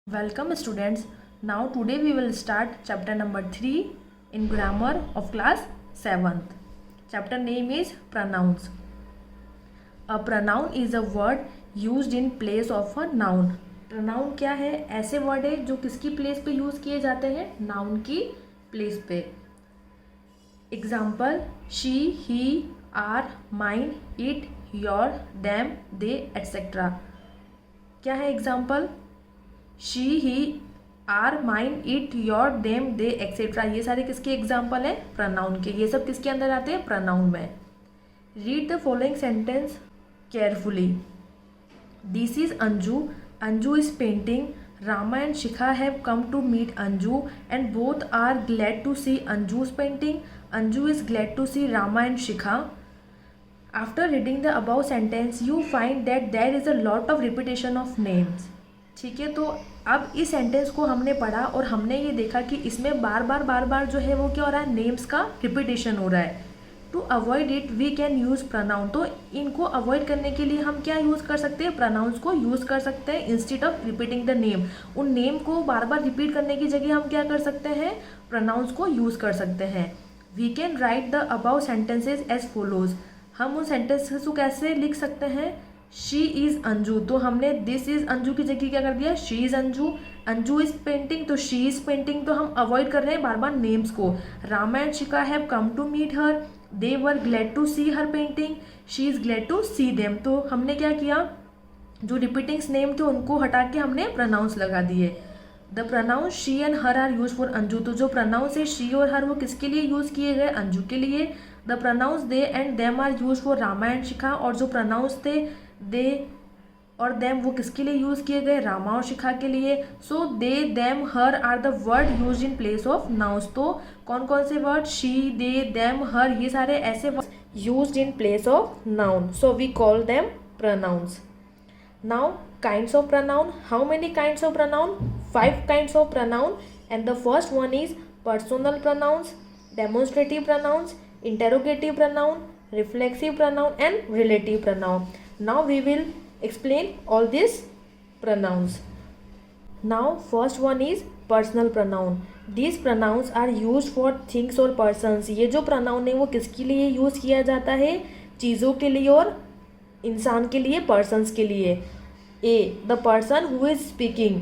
Welcome students. Now today we will start chapter number 3 in grammar of class 7th. Chapter name is pronouns. A pronoun is a word used in place of a noun. Pronoun क्या है? ऐसे word है जो किसकी place पे use किए जाते हैं? नाउन की प्लेस पे. Example she, he, are, mine, it, your, them, they etcetera. क्या है example? She, he, are, mine, it, your, them, they etcetera. ये सारे किसके एग्जाम्पल हैं? प्रोनाउन के. ये सब किसके अंदर आते हैं? प्रोनाउन में. Read the following sentence carefully. This is Anju. Anju is painting. Rama and Shikha have come to meet Anju and both are glad to see Anju's painting. Anju is glad to see Rama and Shikha. After reading the above sentence, you find that there is a lot of repetition of names. ठीक है, तो अब इस sentence को हमने पढ़ा और हमने ये देखा कि इसमें बार बार जो है वो क्या हो रहा है? नेम्स का रिपीटेशन हो रहा है. To avoid it we can use pronoun. तो इनको अवॉइड करने के लिए हम क्या यूज़ कर सकते हैं? प्रोनाउंस को यूज़ कर सकते हैं instead of repeating the name. उन नेम को बार बार रिपीट करने की जगह हम क्या कर सकते हैं? प्रोनाउंस को यूज़ कर सकते हैं. We can write the above sentences as follows. हम उन सेंटेंसेस को कैसे लिख सकते हैं? शी इज़ अंजू, तो हमने दिस इज़ अंजू की जगह क्या कर दिया? She is Anju. Anju is painting, तो शी इज़ पेंटिंग. तो हम अवॉइड कर रहे हैं बार बार नेम्स को. Rama and Shikha have come to meet her. They were glad to see her painting. She is glad to see them. तो हमने क्या किया? जो रिपीटिंग्स नेम थे उनको हटा के हमने प्रोनाउंस लगा दिए. The pronouns she and her are use for Anju. तो जो प्रोनाउंस है शी और हर वो किसके लिए यूज़ किए गए? अंजू के लिए. The pronouns they and them are use for Rama and Shikha. और जो प्रोनाउंस थे दे और देम वो किसके लिए यूज़ किए गए? रामा और शिखा के लिए. So they, them, her are the word use in place of nouns. तो कौन कौन से word? She, they, them, her, ये सारे ऐसे word use in place of noun. So we call them pronouns. Now kinds of pronoun. How many kinds of pronoun? 5 kinds of pronoun. And the first one is personal pronouns, demonstrative pronouns, interrogative pronoun, reflexive pronoun and relative pronoun. Now we will explain all these pronouns. Now first one is personal pronoun. These pronouns are used for things or persons. ये जो pronoun है वो किसके लिए use किया जाता है? चीज़ों के लिए और इंसान के लिए, persons के लिए. A, the person who is speaking.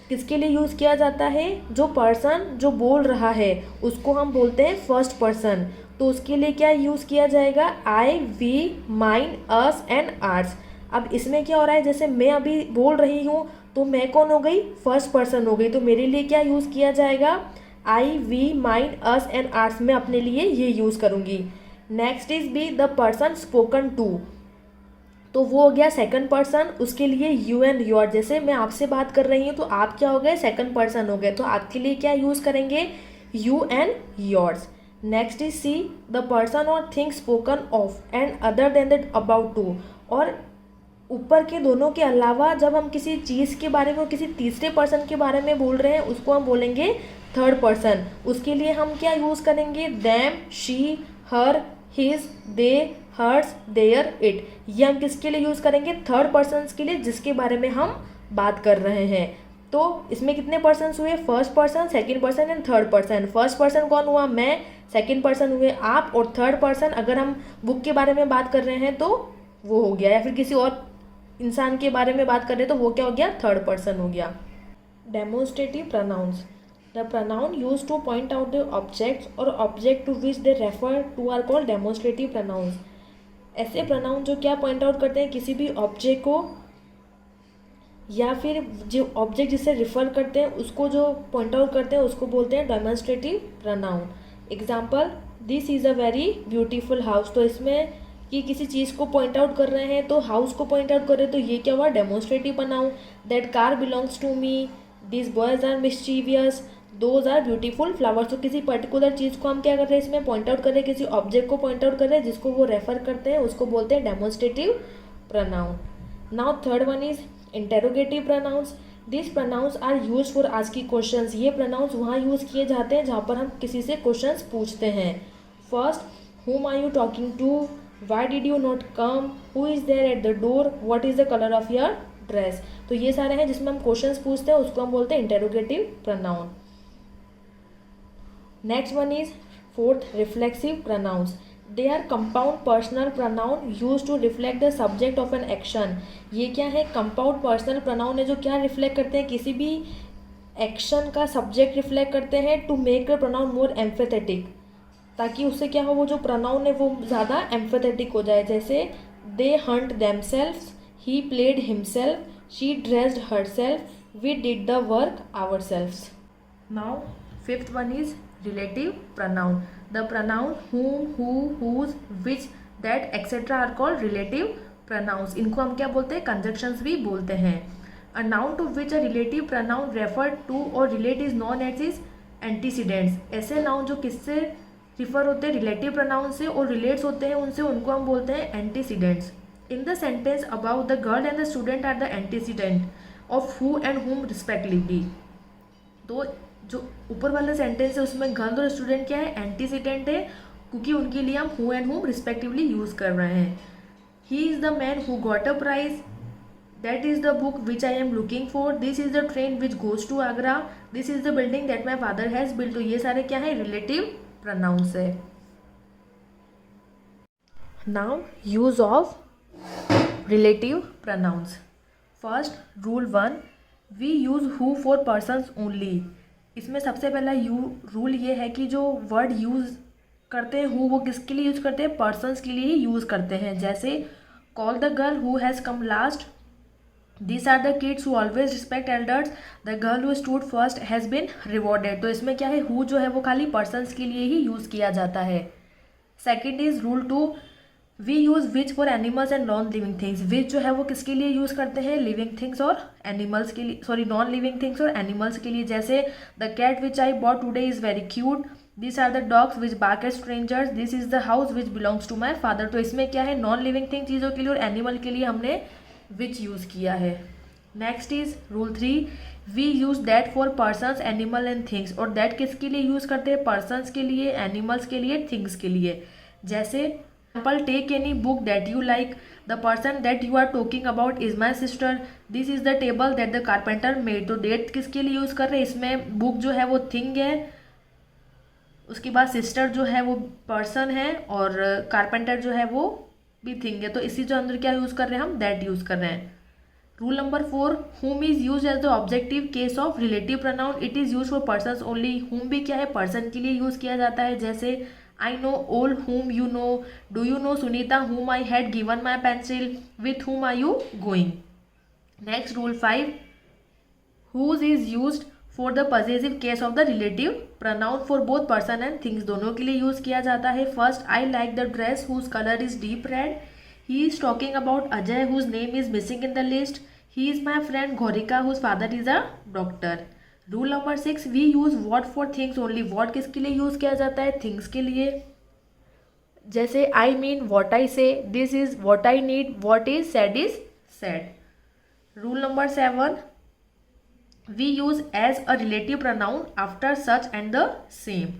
किसके लिए यूज़ किया जाता है? जो पर्सन जो बोल रहा है उसको हम बोलते हैं फर्स्ट पर्सन. तो उसके लिए क्या यूज़ किया जाएगा? I, we, mine, us and ours. अब इसमें क्या हो रहा है? जैसे मैं अभी बोल रही हूँ तो मैं कौन हो गई? फर्स्ट पर्सन हो गई. तो मेरे लिए क्या यूज़ किया जाएगा? I, we, mine, us and ours. मैं अपने लिए ये यूज़ करूँगी. Next is B the person spoken to. तो वो हो गया सेकंड पर्सन. उसके लिए यू एंड योर. जैसे मैं आपसे बात कर रही हूँ तो आप क्या हो गए? सेकंड पर्सन हो गए. तो आपके लिए क्या यूज़ करेंगे? You and yours. Next is C the person और thing spoken of and other than that about to. और ऊपर के दोनों के अलावा जब हम किसी चीज़ के बारे में किसी तीसरे पर्सन के बारे में बोल रहे हैं उसको हम बोलेंगे थर्ड पर्सन. उसके लिए हम क्या यूज़ करेंगे? Them, she, her, his, they, hers, their, it. ये हम किसके लिए यूज़ करेंगे? थर्ड पर्सन के लिए जिसके बारे में हम बात कर रहे हैं. तो इसमें कितने पर्सन हुए? First person, second person and third person. First person कौन हुआ? मैं. सेकेंड पर्सन हुए आप. और थर्ड पर्सन अगर हम बुक के बारे में बात कर रहे हैं तो वो हो गया, या फिर किसी और इंसान के बारे में बात कर रहे हैं तो वो क्या हो गया? थर्ड पर्सन हो गया. Demonstrative pronouns. The pronoun use to point out the objects और object to which they refer to are called demonstrative pronouns. ऐसे प्रोनाउन जो क्या पॉइंट आउट करते हैं? किसी भी ऑब्जेक्ट को या फिर जो ऑब्जेक्ट जिससे रिफर करते हैं उसको जो पॉइंट आउट करते हैं उसको बोलते हैं demonstrative pronoun. Example this is a very beautiful house. तो इसमें कि किसी चीज़ को पॉइंट आउट कर रहे हैं तो हाउस को पॉइंट आउट कर रहे हैं तो ये क्या हुआ? Demonstrative pronoun. That car belongs to me. This boys are mischievous. Those are beautiful flowers. तो किसी पर्टिकुलर चीज़ को हम क्या कर रहे हैं? इसमें पॉइंट आउट कर रहे हैं, किसी ऑब्जेक्ट को पॉइंट आउट कर रहे हैं जिसको वो रेफर करते हैं उसको बोलते हैं demonstrative pronoun. Now third one is interrogative pronouns. This pronouns are use for asking questions. ये प्रोनाउंस वहाँ यूज़ किए जाते हैं जहाँ पर हम किसी से क्वेश्चंस पूछते हैं. First, whom are you talking to? Why did you not come, who is there at the door, what is the colour of your dress. तो ये सारे हैं जिसमें हम क्वेश्चंस पूछते हैं, उसको हम बोलते हैं interrogative pronoun. Next one is fourth, reflexive pronouns. They are compound personal pronoun use to reflect the subject of an action. ये क्या है, कंपाउंड पर्सनल प्रोनाउन है जो क्या रिफ्लेक्ट करते हैं, किसी भी एक्शन का सब्जेक्ट रिफ्लेक्ट करते हैं टू मेक द प्रोनाउन मोर एम्फेथेटिक, ताकि उससे क्या हो, वो जो प्रोनाउन है वो ज़्यादा एम्फेथेटिक हो जाए। जैसे they hunt themselves, he played himself, she dressed herself, we did the work ourselves. Now fifth one is relative pronoun. The pronoun whom, who, whose, which, that, etc. are called relative pronouns. इनको हम क्या बोलते हैं, conjunctions भी बोलते हैं. A noun to which a relative pronoun referred to or relate is known as its antecedents. ऐसे noun जो किससे रिफर होते हैं, रिलेटिव प्रोनाउन से, और रिलेट्स होते हैं उनसे, उनको हम बोलते हैं antecedents. In the sentence about the girl and the student are the antecedent of who and whom respectively. तो जो ऊपर वाला सेंटेंस है उसमें गर्ल और स्टूडेंट क्या है, एंटीसीडेंट है, क्योंकि उनके लिए हम who and whom respectively use कर रहे हैं. He is the man who got a prize, that is the book which I am looking for, this is the train which goes to Agra, this is the building that my father has built. तो ये सारे क्या है, relative pronouns है. Now use of relative pronouns. First rule 1, we use who for persons only. इसमें सबसे पहला rule ये है कि जो वर्ड यूज़ करते हैं हु, वो किसके लिए यूज़ करते हैं, पर्सन्स के लिए ही यूज़ करते हैं. जैसे call the girl who has come last, this are the kids who always respect elders, the girl who stood first has been rewarded. तो इसमें क्या है, हु जो है वो खाली पर्सन्स के लिए ही यूज़ किया जाता है. Second is rule 2, we use which for animals and non living things. Which जो है वो किसके लिए यूज़ करते हैं, लिविंग थिंग्स और एनिमल्स के लिए, सॉरी नॉन लिविंग थिंग्स और एनिमल्स के लिए. जैसे the cat which I bought today is very cute, this are the dogs which bark at strangers, this is the house which belongs to my father. तो इसमें क्या है, non living thing चीज़ों के लिए और एनिमल के लिए हमने विच यूज़ किया है. Next is rule 3, we use that for persons animal and things. और दैट किसके लिए यूज़ करते हैं, पर्सनस के लिए, एनिमल्स के लिए, थिंग्स के लिए. जैसे take any book that you like, the person that you are talking about is my sister, this is the table that the carpenter made. तो that किसके लिए यूज़ कर रहे हैं, इसमें बुक जो है वो थिंग है, उसके बाद सिस्टर जो है वो पर्सन है, और कारपेंटर जो है वो भी थिंग है. तो इसी जो अंदर क्या यूज़ कर रहे हैं, हम दैट यूज़ कर रहे हैं. Rule number 4, whom is used as the objective case of relative pronoun, it is used for persons only. whom भी क्या है, पर्सन के लिए यूज़ किया जाता है. जैसे I know all whom you know, do you know Sunita whom I had given my pencil, with whom are you going. Next rule 5, whose is used for the possessive case of the relative pronoun for both person and things. दोनों के लिए use किया जाता है. First, I like the dress whose color is deep red. He is talking about Ajay whose name is missing in the list. He is my friend Gorika whose father is a doctor. Rule number 6, we use what for things only. What किसके लिए use किया जाता है, things के लिए. जैसे I mean what I say, this is what I need, what is said. Rule number 7, we use as a relative pronoun after such and the same.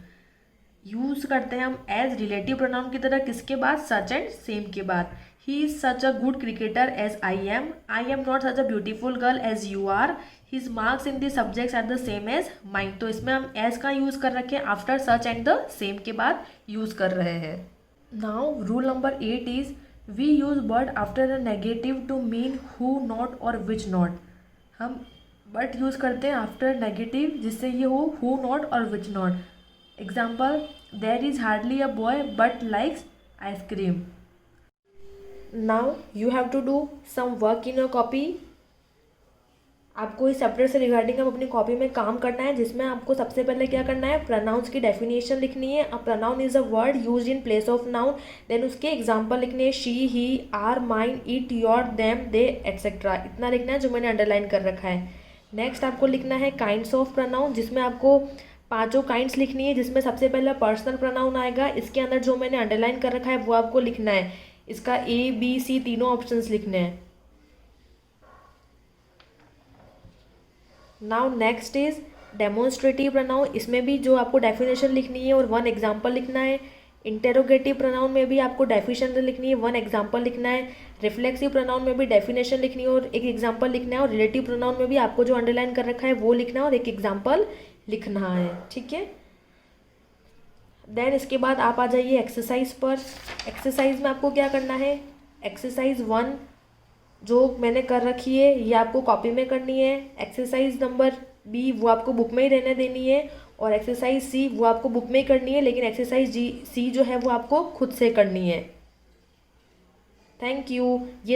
Use करते हैं हम एज रिलेटिव प्रोनाउन की तरह, किसके बाद, सच एंड सेम के बाद. He is such a good cricketer as I am. I am not such a beautiful girl as you are. His marks in the subjects are the same as mine. तो इसमें हम as का use कर रखे हैं, after such and the same के बाद use कर रहे हैं. Now rule number 8 is we use but after a negative to mean who, not और विच नॉट. हम बट यूज़ करते हैं आफ्टर नेगेटिव जिससे ये हो हु, नॉट और which not. Example, there is hardly a boy but likes ice cream. Now you have to do some work in your copy. आपको इस चैप्टर से रिगार्डिंग अब अपनी कॉपी में काम करना है, जिसमें आपको सबसे पहले क्या करना है, प्रोनाउंस की डेफिनेशन लिखनी है. A pronoun is a word use in place of noun. Then उसके एग्जाम्पल लिखने हैं, she, he, are, mine, it, your, them, they, etcetera. इतना लिखना है जो मैंने अंडरलाइन कर रखा है. नेक्स्ट आपको लिखना है काइंड्स ऑफ प्रोनाउन, जिसमें आपको 5 काइंड्स लिखनी है, जिसमें सबसे पहला पर्सनल प्रोनाउन आएगा. इसके अंदर जो मैंने अंडरलाइन कर रखा है वो आपको लिखना है. इसका A, B, C तीनों ऑप्शंस लिखने हैं. Now next is demonstrative pronoun. इसमें भी जो आपको डेफिनेशन लिखनी है और 1 एग्जाम्पल लिखना है. इंटेरोगेटिव प्रोनाउन में भी आपको डेफिनेशन लिखनी है, वन एग्जाम्पल लिखना है। रिफ्लेक्सिव प्रोनाउन में भी डेफिनेशन लिखनी है और एक एग्जाम्पल लिखना है। और रिलेटिव प्रोनाउन में भी आपको जो अंडरलाइन कर रखा है वो लिखना है और एक एग्जाम्पल लिखना है, ठीक है। देन इसके बाद आप आ जाइए एक्सरसाइज पर। एक्सरसाइज में आपको क्या करना है, एक्सरसाइज 1 जो मैंने कर रखी है ये आपको कॉपी में करनी है। एक्सरसाइज नंबर B वो आपको बुक में ही रहने देनी है और एक्सरसाइज C वो आपको बुक में ही करनी है, लेकिन एक्सरसाइज C जो है वो आपको खुद से करनी है। Thank you. ये